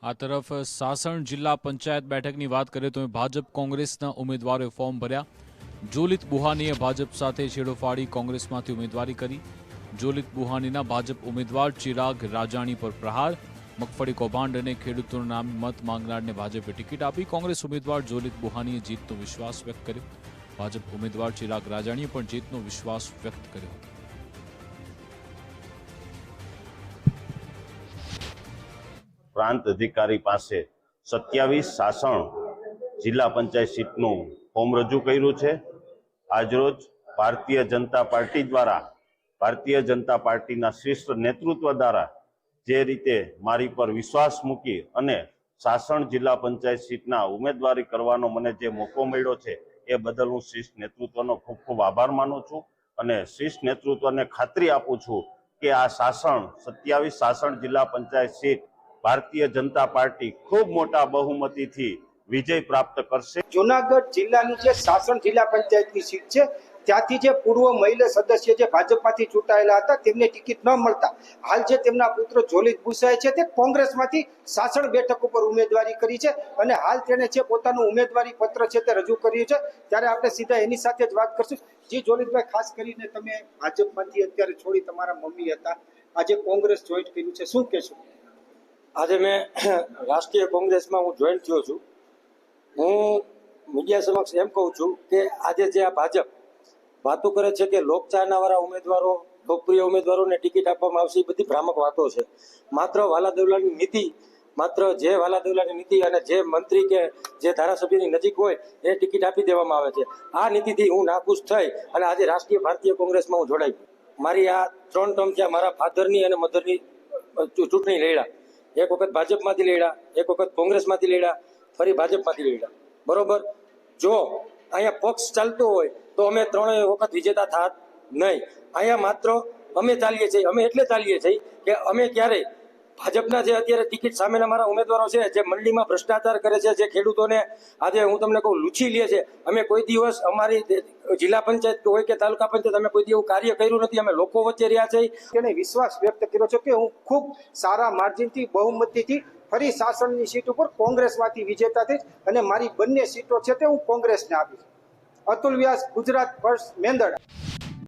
આ તરફ સાસણ જિલ્લા પંચાયત બેઠકની વાત કરીએ તો ભાજપ કોંગ્રેસના ઉમેદવારોએ ફોર્મ ભર્યા। જોલિત બુહાનીએ ભાજપ સાથે છેડો ફાડી કોંગ્રેસમાંથી ઉમેદવારી કરી। જોલિત બુહાનીના ભાજપ ઉમેદવાર ચિરાગ રાજાણી પર પ્રહાર। મગફળી કૌભાંડ અને ખેડૂતોના નામે મત માંગનારને ભાજપે ટિકિટ આપી। કોંગ્રેસ ઉમેદવાર જોલિત બુહાનીએ જીતનો વિશ્વાસ વ્યક્ત કર્યો। ભાજપ ઉમેદવાર ચિરાગ રાજાણીએ પણ જીતનો વિશ્વાસ વ્યક્ત કર્યો હતો। પ્રાંત અધિકારી પાસે 27 સાસણ જિલ્લા પંચાયત સીટનું ફોર્મ રજૂ કર્યું છે। આજરોજ ભારતીય જનતા પાર્ટી દ્વારા ભારતીય જનતા પાર્ટીના શીર્ષ નેતૃત્વ દ્વારા જે રીતે મારી પર વિશ્વાસ મૂકી અને સાસણ જિલ્લા પંચાયત સીટના ઉમેદવારી કરવાનો મને જે મોકો મળ્યો છે એ બદલ હું શીર્ષ નેતૃત્વનો ખૂબ ખૂબ આભાર માનું છું અને શીર્ષ નેતૃત્વને ખાતરી આપું છું કે આ સાસણ 27 સાસણ જિલ્લા પંચાયત સીટ ભારતીય જનતા પાર્ટી ખૂબ મોટા બહુમતીથી વિજય પ્રાપ્ત કરશે। જૂનાગઢ જિલ્લાની જે સાસણ જિલ્લા પંચાયતની સીટ છે ત્યાંથી જે પૂર્વ મહિલા સદસ્ય જે ભાજપમાંથી ચૂંટાયેલા હતા તેમને ટિકિટ ન મળતા હાલ જે તેમના પુત્ર જોલિત બુસાએ છે તે કોંગ્રેસમાંથી સાસણ બેઠક ઉપર ઉમેદવારી કરી છે અને હાલ તેણે જે પોતાનું ઉમેદવારી પત્ર છે તે રજૂ કર્યું છે। ત્યારે આપણે સીધા એની સાથે જ વાત કરશું। જી જોલિતભાઈ, ખાસ કરીને તમે ભાજપમાંથી અત્યારે છોડી તમારા મમ્મી હતા, આજે કોંગ્રેસ જોઈન્ટ કર્યું છે, શું કહેશો? આજે મેં રાષ્ટ્રીય કોંગ્રેસમાં હું જોઈન થયો છું। હું મીડિયા સમક્ષ એમ કહું છું કે આજે જે આ ભાજપ વાતો કરે છે કે લોકચાહનાવાળા ઉમેદવારો, લોકપ્રિય ઉમેદવારોને ટિકિટ આપવામાં આવશે, એ બધી ભ્રામક વાતો છે। માત્ર વાલાદવલાની નીતિ, માત્ર જે વાલાદવલાની નીતિ અને જે મંત્રી કે જે ધારાસભ્યની નજીક હોય એ ટિકિટ આપી દેવામાં આવે છે। આ નીતિથી હું નાખુશ થઈ અને આજે રાષ્ટ્રીય ભારતીય કોંગ્રેસમાં હું જોડાઈ। મારી આ 3 ટર્મ થયા, મારા ફાધરની અને મધરની ચૂંટણી લડ્યા। એક વખત ભાજપમાંથી લડ્યા, એક વખત કોંગ્રેસમાંથી લડ્યા, ફરી ભાજપમાંથી લડ્યા, બરોબર। જો અહીંયા પક્ષ ચાલતો હોય તો અમે 3 વખત વિજેતા થાત નહીં। અહીંયા માત્ર અમે ચાલીએ છીએ, અમે એટલે ચાલીએ છીએ કે અમે ક્યારેય ભાજપના જે અત્યારે ટિકિટ સામેના મારા ઉમેદવારો છે જે મંડીમાં ભ્રષ્ટાચાર કરે છે, જે ખેડૂતોને આજે હું તમને કહું લૂછી લે છે, અમે કોઈ દિવસ અમારી જિલ્લા પંચાયત હોય કે તાલુકા પંચાયત અમે કોઈ દિવસ કાર્ય કર્યું નથી। અમે લોકો વચ્ચે રહ્યા છે। તેને વિશ્વાસ વ્યક્ત કર્યો છે કે હું ખૂબ સારા માર્જિનથી બહુમતીથી ફરી સાસણની સીટ ઉપર કોંગ્રેસમાંથી વિજેતા થઈશ અને મારી બંને સીટો છે તે હું કોંગ્રેસને આપીશ। અતુલ વ્યાસ, ગુજરાત ફર્સ્ટ, મેંદરડા।